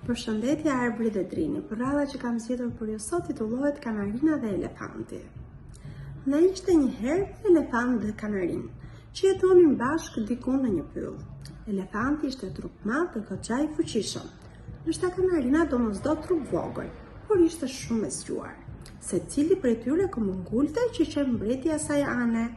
Përshëndetje Arbëri dhe Drini, përralla që kam zgjedhur për ju sot titullohet Kanarina dhe elefanti. Në ishte një herë elefant dhe kanarin, që jetonin bashkë diku në një pyll. Elefanti ishte trup madh dhe goxha i fuqishëm, ndërsa kanarina domosdo trup vogël, por ishte shumë e zgjuar. Secili prej tyre komungulte që qe mbreti asaj ane.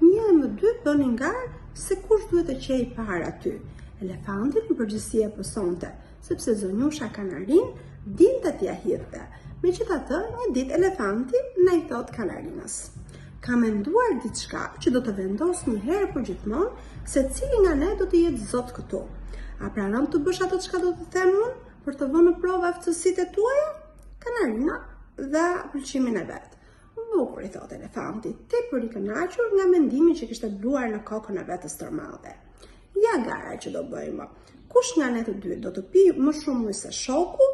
Një e më dy bënin garë se kush duhet të qej parë aty. Elefantin në përgjithësi e pësonte, sepse zonjusha kanarin dinte t'ia hidhte. Megjithatë, një ditë elefanti na i thot kanarinës: "Ka menduar diçka që do të vendos një herë për gjithmonë se cili nga ne do të jetë zot këtu. A pranon të bësh ato çka do të them unë për të vënë në provë aftësitë tuaja?" Kanarina dha pëlqimin e vet. "Bukur," i thot elefanti, tepër i kënaqur nga mendimi që kishte bluar në kokën e vet të stërmadhe. "Ja gara që do bëjmë. Kush nga ne të dy do të pi më shumë ujë se shoku,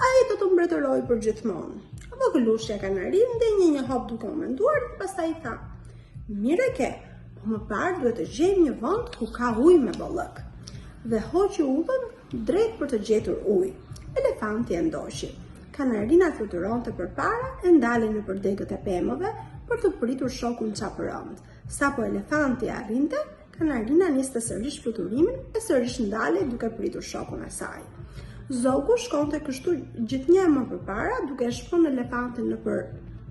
ai do të mbretërojë për gjithmonë." Vogëlushja kanarin ndenjë një hop duke u menduar dhe pastaj i tha: "Mire ke, po më parë duhet të gjejmë një vend ku ka ujë me bollëk." Dhe hoqi udhën drejt për të gjetur ujë. Elefanti e ndoqi. Kanarina fluturonte përpara e ndalej nëpër degët e pemëve për të pritur shokun çapërënd. Sapo elefanti arrinte, kanarina niste sërish fluturimin e sërish ndalej duke pritur shokun e saj. Zogu shkonte kështu gjithnjë më përpara, duke shpënë elefantin nëpër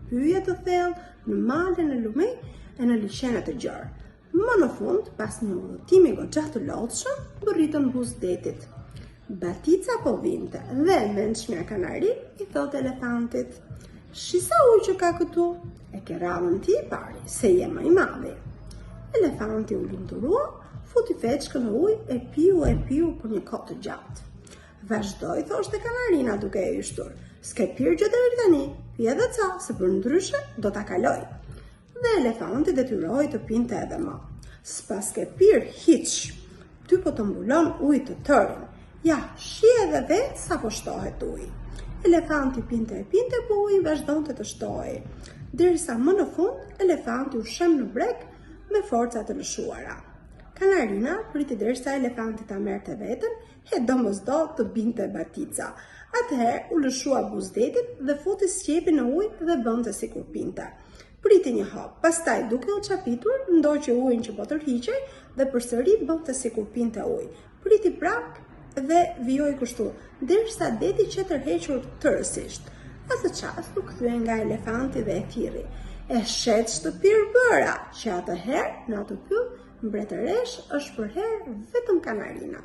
hyje të thellë, në male, në lumej e në liçene të gjerë. Më në fund, pas një udhëtimi goxha të lodhshëm, bërritën buzë detit. Batica po vinte dhe e mendshmja kanari i thot elefantit: "Shisa ujë që ka këtu, e ke radhën ti i pari, se je më i madhi." Elefanti u lumturua, futi feçkën në ujë e piu për një kohë të gjatë. "Vazhdoj," thoshte kanarina duke e yshtur. "S'ke pirë gjë deri tani, pi edhe ca, se për ndryshe do ta kaloj." Dhe elefanti detyrohej të pinte edhe më. "S'pas ke pirë hiç, ty po të mbulon ujë të tërin. Ja, shi edhe vetë sa po shtohet ujë." Elefanti pinte e pinte, po uji vazhdonte të shtohej, derisa më në fund elefanti u shem në breg me forca të lëshuara. Kanarina priti derisa elefanti ta merrte veten, e domosdo të binte batica. Atëherë u lëshua buzdetit dhe futi sqepin në ujë dhe bënte sikur pinte. Priti një hop, pastaj duke u çapitur, ndoqi ujin që po tërhiqej dhe përsëri bënte sikur pinte ujë. Priti prap dhe vijoi kështu, derisa deti që tërhequr tërësisht. Atë çast u kthye nga elefanti dhe e thirri: "E shet shtëpir bëra, që atëherë në atë pyll mbretëresh është për herë vetëm kanarina."